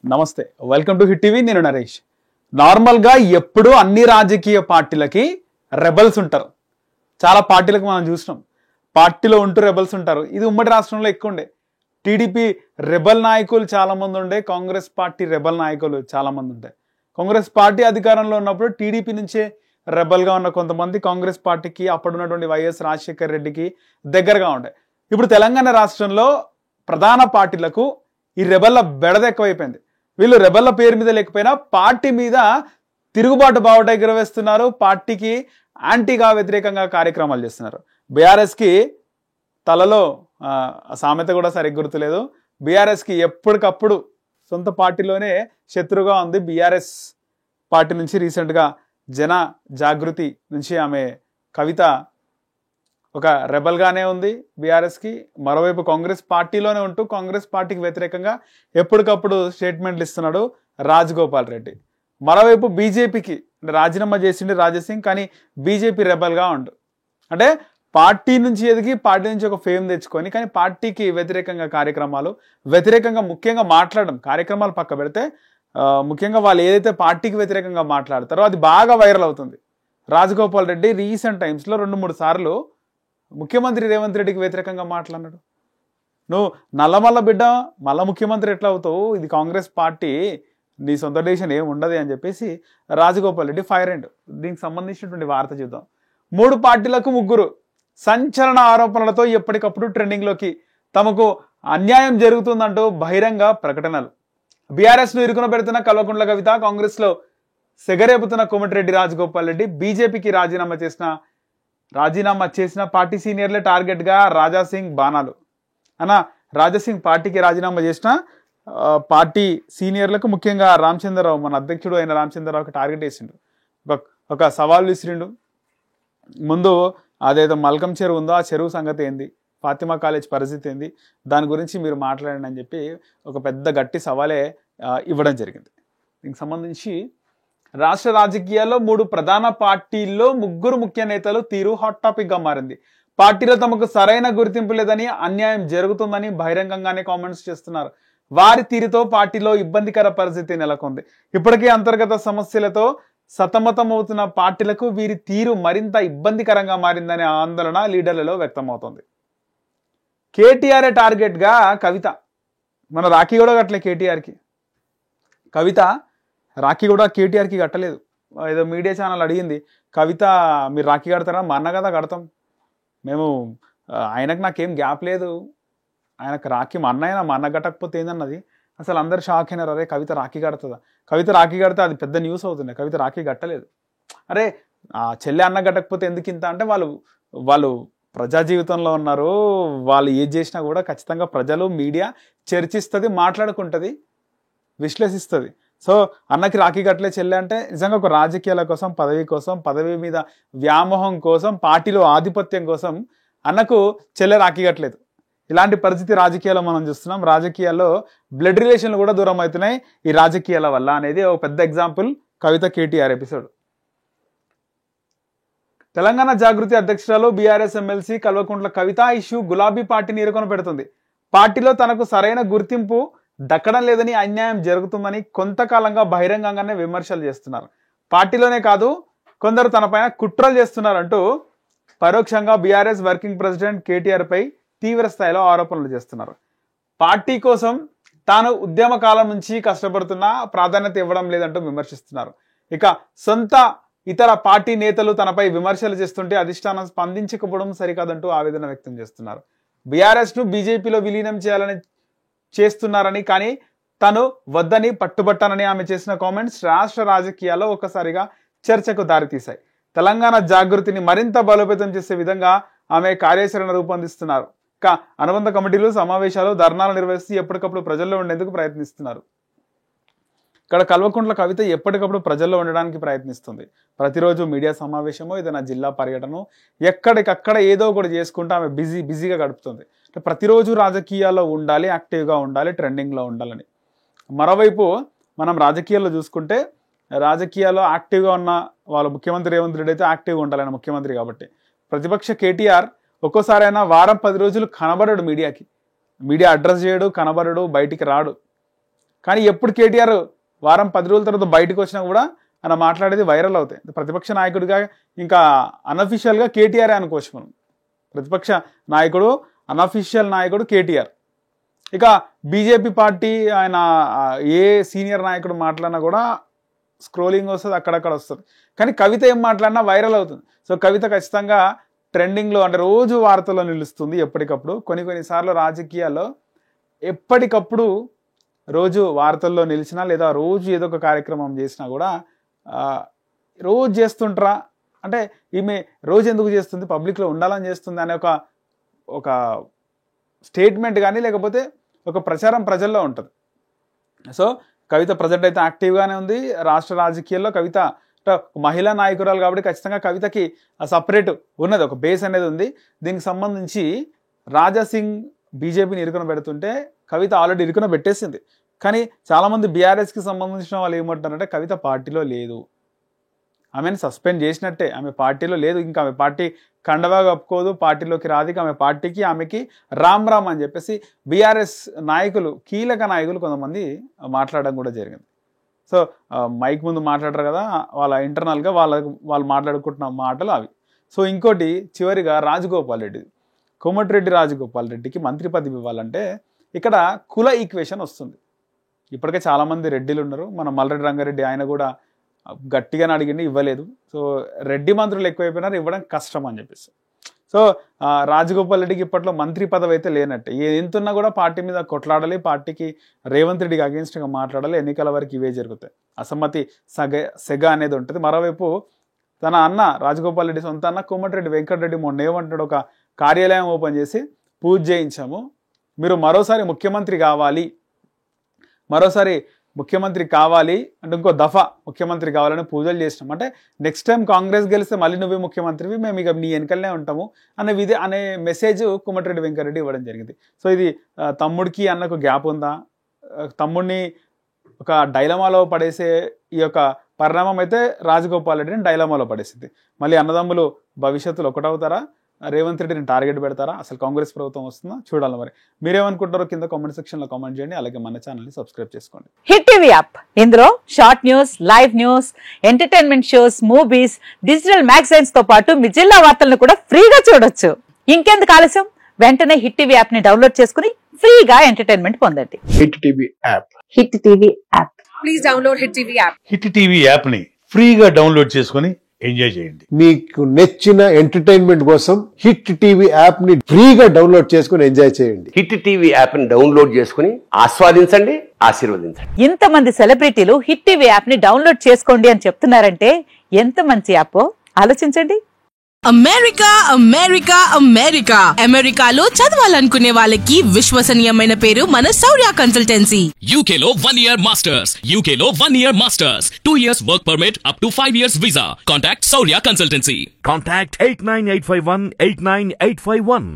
నమస్తే, welcome to hit TV. నేను నరేష్. నార్మల్గా ఎప్పుడు అన్ని రాజకీయ పార్టీలకి రెబల్స్ ఉంటారు. చాలా పార్టీలకు మనం చూసినాం, పార్టీలో ఉంటూ రెబల్స్ ఉంటారు. ఇది ఉమ్మడి రాష్ట్రంలో ఎక్కువ ఉండే. టీడీపీ రెబల్ నాయకులు చాలా మంది ఉండే, కాంగ్రెస్ పార్టీ రెబల్ నాయకులు చాలా మంది ఉండే. కాంగ్రెస్ పార్టీ అధికారంలో ఉన్నప్పుడు టీడీపీ నుంచే రెబల్గా ఉన్న కొంతమంది కాంగ్రెస్ పార్టీకి, అప్పుడున్నటువంటి వైఎస్ రాజశేఖర రెడ్డికి దగ్గరగా ఉండే. ఇప్పుడు తెలంగాణ రాష్ట్రంలో ప్రధాన పార్టీలకు ఈ రెబల్ల బెడద ఎక్కువైపోయింది. వీళ్ళు రెబల్ల పేరు మీద లేకపోయినా పార్టీ మీద తిరుగుబాటు బావుట ఎగురవేస్తున్నారు, పార్టీకి యాంటీగా వ్యతిరేకంగా కార్యక్రమాలు చేస్తున్నారు. బీఆర్ఎస్కి తలలో సామెత కూడా సరిగ్గా గుర్తులేదు. బీఆర్ఎస్కి ఎప్పటికప్పుడు సొంత పార్టీలోనే శత్రుగా ఉంది. బీఆర్ఎస్ పార్టీ నుంచి రీసెంట్గా జన జాగృతి నుంచి ఆమె కవిత ఒక రెబల్గానే ఉంది బీఆర్ఎస్కి. మరోవైపు కాంగ్రెస్ పార్టీలోనే ఉంటూ కాంగ్రెస్ పార్టీకి వ్యతిరేకంగా ఎప్పటికప్పుడు స్టేట్మెంట్లు ఇస్తున్నాడు రాజగోపాల్ రెడ్డి. మరోవైపు బీజేపీకి రాజీనామా చేసిండు రాజాసింగ్, కానీ బీజేపీ రెబల్గా ఉండు. అంటే పార్టీ నుంచి ఎదిగి పార్టీ నుంచి ఒక ఫేమ్ తెచ్చుకొని, కానీ పార్టీకి వ్యతిరేకంగా కార్యక్రమాలు, వ్యతిరేకంగా ముఖ్యంగా మాట్లాడడం, కార్యక్రమాలు పక్క పెడితే ముఖ్యంగా వాళ్ళు ఏదైతే పార్టీకి వ్యతిరేకంగా మాట్లాడతారో అది బాగా వైరల్ అవుతుంది. రాజగోపాల్ రెడ్డి రీసెంట్ టైమ్స్లో 2-3 సార్లు ముఖ్యమంత్రి రేవంత్ రెడ్డికి వ్యతిరేకంగా మాట్లాడినాడు. నువ్వు నల్లమల్ల బిడ్డ మళ్ళా ముఖ్యమంత్రి ఎట్లా అవుతావు, ఇది కాంగ్రెస్ పార్టీ, నీ సొంత డెసిషన్ ఏమి ఉండదు అని చెప్పేసి రాజగోపాల్ రెడ్డి ఫైర్ అయ్యిండు. దీనికి సంబంధించినటువంటి వార్త చూద్దాం. 3 పార్టీలకు 3 సంచలన ఆరోపణలతో ఎప్పటికప్పుడు ట్రెండింగ్లోకి, తమకు అన్యాయం జరుగుతుందంటూ బహిరంగ ప్రకటనలు. బీఆర్ఎస్ను ఇరుకున పెడుతున్న కల్వకుంట్ల కవిత, కాంగ్రెస్లో సెగరేపుతున్న కోమటిరెడ్డి రాజగోపాల్ రెడ్డి, బీజేపీకి రాజీనామా చేసిన పార్టీ సీనియర్లే టార్గెట్గా రాజాసింగ్ బాణాలు. రాజాసింగ్ పార్టీకి రాజీనామా చేసిన పార్టీ సీనియర్లకు, ముఖ్యంగా రామచంద్రరావు, మన అధ్యక్షుడు అయిన రామచంద్రరావుకి టార్గెట్ వేసిండు. ఒక సవాల్ విసిరిండు. ముందు అదేదో మల్కం చెరువు ఉందో ఆ చెరువు సంగతి ఏంది, ఫాతిమా కాలేజ్ పరిస్థితి ఏంది, దాని గురించి మీరు మాట్లాడండి అని చెప్పి ఒక పెద్ద గట్టి సవాలే ఇవ్వడం జరిగింది. దీనికి సంబంధించి రాష్ట్ర రాజకీయాల్లో 3 ప్రధాన పార్టీల్లో 3 ముఖ్య నేతలు తీరు హాట్ టాపిక్ గా మారింది. పార్టీలో తమకు సరైన గుర్తింపు లేదని, అన్యాయం జరుగుతుందని బహిరంగంగానే కామెంట్స్ చేస్తున్నారు. వారి తీరుతో పార్టీలో ఇబ్బందికర పరిస్థితి నెలకొంది. ఇప్పటికే అంతర్గత సమస్యలతో సతమతమవుతున్న పార్టీలకు వీరి తీరు మరింత ఇబ్బందికరంగా మారిందనే ఆందోళన లీడర్లలో వ్యక్తమవుతోంది. కేటీఆర్ టార్గెట్ గా కవిత, మన రాఖీ కూడా కట్టలే కేటీఆర్కి. కవిత రాఖీ కూడా కేటీఆర్కి కట్టలేదు. ఏదో మీడియా ఛానల్ అడిగింది, కవిత మీరు రాఖీ కడతారా? మా అన్న కదా కడతాం మేము, ఆయనకు నాకేం గ్యాప్ లేదు, ఆయనకు రాఖీ మా అన్న అయినా, మా అన్న కట్టకపోతే ఏందన్నది. అసలు అందరు షాక్ అయినారు, అరే కవిత రాఖీ కడుతుందా, కవిత రాఖీ కడితే అది పెద్ద న్యూస్ అవుతుంది, కవిత రాఖీ కట్టలేదు. అరే ఆ చెల్లె అన్న కట్టకపోతే ఎందుకు ఇంత అంటే, వాళ్ళు ప్రజా జీవితంలో ఉన్నారు, వాళ్ళు ఏది చేసినా కూడా ఖచ్చితంగా ప్రజలు, మీడియా చర్చిస్తుంది, మాట్లాడుకుంటుంది, విశ్లేషిస్తుంది. సో అన్నకి రాఖీ కట్టలే చెల్లె అంటే నిజంగా ఒక రాజకీయాల కోసం, పదవి మీద వ్యామోహం కోసం, పార్టీలో ఆధిపత్యం కోసం అన్నకు చెల్లె రాఖీ కట్టలేదు. ఇలాంటి పరిస్థితి రాజకీయాల్లో మనం చూస్తున్నాం. రాజకీయాల్లో బ్లడ్ రిలేషన్లు కూడా దూరం అవుతున్నాయి ఈ రాజకీయాల వల్ల అనేది ఒక పెద్ద ఎగ్జాంపుల్ కవిత కేటీఆర్ ఎపిసోడ్. తెలంగాణ జాగృతి అధ్యక్షురాలు BRS MLC Kalvakuntla Kavitha issue గులాబీ పార్టీని ఇరుకొన పెడుతుంది. పార్టీలో తనకు సరైన గుర్తింపు దక్కడం లేదని, అన్యాయం జరుగుతుందని కొంతకాలంగా బహిరంగంగానే విమర్శలు చేస్తున్నారు. పార్టీలోనే కాదు, కొందరు తనపైన కుట్రలు చేస్తున్నారంటూ పరోక్షంగా బీఆర్ఎస్ వర్కింగ్ ప్రెసిడెంట్ కేటీఆర్ పై తీవ్ర స్థాయిలో ఆరోపణలు చేస్తున్నారు. పార్టీ కోసం తాను ఉద్యమ కాలం నుంచి కష్టపడుతున్నా ప్రాధాన్యత ఇవ్వడం లేదంటూ విమర్శిస్తున్నారు. ఇక సొంత ఇతర పార్టీ నేతలు తనపై విమర్శలు చేస్తుంటే అధిష్టానం స్పందించకపోవడం సరికాదంటూ ఆవేదన వ్యక్తం చేస్తున్నారు. బీఆర్ఎస్ను బీజేపీలో విలీనం చేస్తున్నారని, కానీ తను వద్దని పట్టుబట్టానని ఆమె చేసిన కామెంట్స్ రాష్ట్ర రాజకీయాల్లో ఒక్కసారిగా చర్చకు దారితీశాయి. తెలంగాణ జాగృతిని మరింత బలోపేతం చేసే విధంగా ఆమె కార్యాచరణ రూపొందిస్తున్నారు. అనుబంధ కమిటీలు, సమావేశాలు, ధర్నాలు నిర్వహిస్తూ ఎప్పటికప్పుడు ప్రజల్లో ఉండేందుకు ప్రయత్నిస్తున్నారు. ఇక్కడ కల్వకుంట్ల కవిత ఎప్పటికప్పుడు ప్రజల్లో ఉండడానికి ప్రయత్నిస్తుంది. ప్రతిరోజు మీడియా సమావేశమో, ఏదైనా జిల్లా పర్యటన, ఎక్కడికక్కడ ఏదో ఒకటి చేసుకుంటూ ఆమె బిజీగా గడుపుతుంది. అంటే ప్రతిరోజు రాజకీయాల్లో ఉండాలి, యాక్టివ్గా ఉండాలి, ట్రెండింగ్లో ఉండాలని. మరోవైపు మనం రాజకీయాల్లో చూసుకుంటే, రాజకీయాల్లో యాక్టివ్గా ఉన్న వాళ్ళు ముఖ్యమంత్రి రేవంత్ రెడ్డి అయితే యాక్టివ్గా ఉండాలని ముఖ్యమంత్రి కాబట్టి, ప్రతిపక్ష కేటీఆర్ ఒక్కోసారైనా వారం 10 రోజులు కనబడడు మీడియాకి, మీడియా అడ్రస్ చేయడు, కనబడడు, బయటికి రాడు. కానీ ఎప్పుడు కేటీఆర్ వారం 10 రోజుల తర్వాత బయటకు వచ్చినా కూడా ఆయన మాట్లాడేది వైరల్ అవుతాయి. ప్రతిపక్ష నాయకుడిగా ఇంకా అనఫిషియల్గా కేటీఆర్ అనుకోవచ్చు మనం. ప్రతిపక్ష నాయకుడు అనఫిషియల్ నాయకుడు కేటీఆర్. ఇక బీజేపీ పార్టీ ఆయన ఏ సీనియర్ నాయకుడు మాట్లాడినా కూడా స్క్రోలింగ్ వస్తుంది, అక్కడక్కడ వస్తుంది. కానీ కవిత ఏం మాట్లాడినా వైరల్ అవుతుంది. సో కవిత ఖచ్చితంగా ట్రెండింగ్లో అంటే రోజు వార్తల్లో నిలుస్తుంది ఎప్పటికప్పుడు. కొన్నిసార్లు రాజకీయాల్లో ఎప్పటికప్పుడు రోజు వార్తల్లో నిలిచినా లేదా రోజు ఏదో ఒక కార్యక్రమం చేసినా కూడా రోజు చేస్తుంటారా అంటే ఈమె రోజు ఎందుకు చేస్తుంది, పబ్లిక్లో ఉండాలని చేస్తుంది అనే ఒక స్టేట్మెంట్ కానీ లేకపోతే ఒక ప్రచారం ప్రజల్లో ఉంటుంది. సో కవిత ప్రజెంట్ అయితే యాక్టివ్గానే ఉంది రాష్ట్ర రాజకీయాల్లో. కవిత మహిళా నాయకురాలు కాబట్టి ఖచ్చితంగా కవితకి సపరేట్ ఉన్నది, ఒక బేస్ అనేది ఉంది. దీనికి సంబంధించి రాజాసింగ్ బీజేపీని ఇరుకున పెడుతుంటే కవిత ఆల్రెడీ ఇరుకున పెట్టేసింది. కానీ చాలామంది బీఆర్ఎస్కి సంబంధించిన వాళ్ళు ఏమంటారంటే కవిత పార్టీలో లేదు, ఆమెను సస్పెండ్ చేసినట్టే, ఆమె పార్టీలో లేదు, ఇంకా ఆమె పార్టీ కండవా కప్పుకోదు, పార్టీలోకి రాదు, ఆమె పార్టీకి ఆమెకి రామ్ రామ్ అని చెప్పేసి బీఆర్ఎస్ నాయకులు, కీలక నాయకులు కొంతమంది మాట్లాడడం కూడా జరిగింది. సో మైక్ ముందు మాట్లాడరు కదా, వాళ్ళ ఇంటర్నల్గా వాళ్ళు మాట్లాడుకుంటున్న మాటలు అవి. సో ఇంకోటి చివరిగా రాజగోపాల్ రెడ్డి, కోమటిరెడ్డి రాజగోపాల్ రెడ్డికి మంత్రి పదవి ఇవ్వాలంటే ఇక్కడ కుల ఈక్వేషన్ వస్తుంది. ఇప్పటికే చాలామంది రెడ్డిలు ఉన్నారు. మన మల్రెడ్డి రంగారెడ్డి ఆయన కూడా గట్టిగానే అడిగింది, ఇవ్వలేదు. సో రెడ్డి మంత్రులు ఎక్కువైపోయినారు, ఇవ్వడం కష్టం అని చెప్పేసి. సో రాజగోపాల్ రెడ్డికి ఇప్పట్లో మంత్రి పదవి అయితే లేనట్టే. ఎంతున్నా కూడా పార్టీ మీద కొట్లాడాలి, పార్టీకి రేవంత్ రెడ్డికి అగేన్స్ట్గా మాట్లాడాలి. ఎన్నికల వరకు ఇవే జరుగుతాయి. అసమ్మతి సెగ అనేది ఉంటుంది. మరోవైపు తన అన్న రాజగోపాల్ రెడ్డి సొంత అన్న కోమటిరెడ్డి వెంకటరెడ్డి మొన్న ఏమంటాడు, ఒక కార్యాలయం ఓపెన్ చేసి పూజ చేయించాము, మీరు మరోసారి ముఖ్యమంత్రి కావాలి అంటే ఇంకో దఫా ముఖ్యమంత్రి కావాలని పూజలు చేసినాం. అంటే నెక్స్ట్ టైం కాంగ్రెస్ గెలిస్తే మళ్ళీ నువ్వే ముఖ్యమంత్రివి, మేము ఇక నీ వెనకలనే ఉంటాము అనే మెసేజ్ కోమటిరెడ్డి వెంకటరెడ్డి ఇవ్వడం జరిగింది. సో ఇది తమ్ముడికి అన్నకు గ్యాప్ ఉందా, తమ్ముడిని ఒక డైలమాలో పడేసే ఈ యొక్క పరిణామం అయితే రాజగోపాల్ రెడ్డిని డైలమాలో పడేసింది. మళ్ళీ అన్నదమ్ములు భవిష్యత్తులో ఒకటవుతారా, రేవంత్ రెడ్డిని టార్గెట్ పెడతారా, అసలు కాంగ్రెస్ ప్రభుత్వం వస్తుందా చూడాలి. మరి మీరేమనుకుంటారో కింద కామెంట్ సెక్షన్ లో కామెంట్ చేయండి. అలాగే మన ఛానల్ ని సబ్స్క్రైబ్ చేసుకోండి. హిట్ టీవీ యాప్, ఇందులో short news, live news, entertainment shows, movies, digital magazines తో పాటు మీ జిల్లా వార్తలను కూడా ఫ్రీగా చూడొచ్చు. ఇంకెందుకు ఆలస్యం, వెంటనే హిట్ టీవీ యాప్ ని డౌన్లోడ్ చేసుకుని ఫ్రీగా ఎంటర్టైన్మెంట్ పొందండి. Hit TV app, hit TV app, please download hit TV app. Hit TV app ని ఫ్రీగా డౌన్లోడ్ చేసుకుని ఎంజాయ్ చేయండి. మీకు నచ్చిన ఎంటర్టైన్మెంట్ కోసం హిట్ టీవీ యాప్ ని ఫ్రీగా డౌన్లోడ్ చేసుకుని ఎంజాయ్ చేయండి. హిట్ టీవీ యాప్ ని డౌన్లోడ్ చేసుకుని ఆస్వాదించండి, ఆశీర్వదించండి. ఇంతమంది సెలబ్రిటీలు హిట్ టీవీ యాప్ ని డౌన్లోడ్ చేసుకోండి అని చెప్తున్నారంటే ఎంత మంచి యాప్ ఆలోచించండి. అమెరికా అమెరికాలో చదవాలనుకునే వాళ్ళకి విశ్వసనీయమైన పేరు మన శౌర్య కన్సల్టెన్సీ. UK లో 1 year masters, UK లో 1 year masters, 2 years work permit up to 5 years visa. Contact Saurya Consultancy. Contact 89851 89851.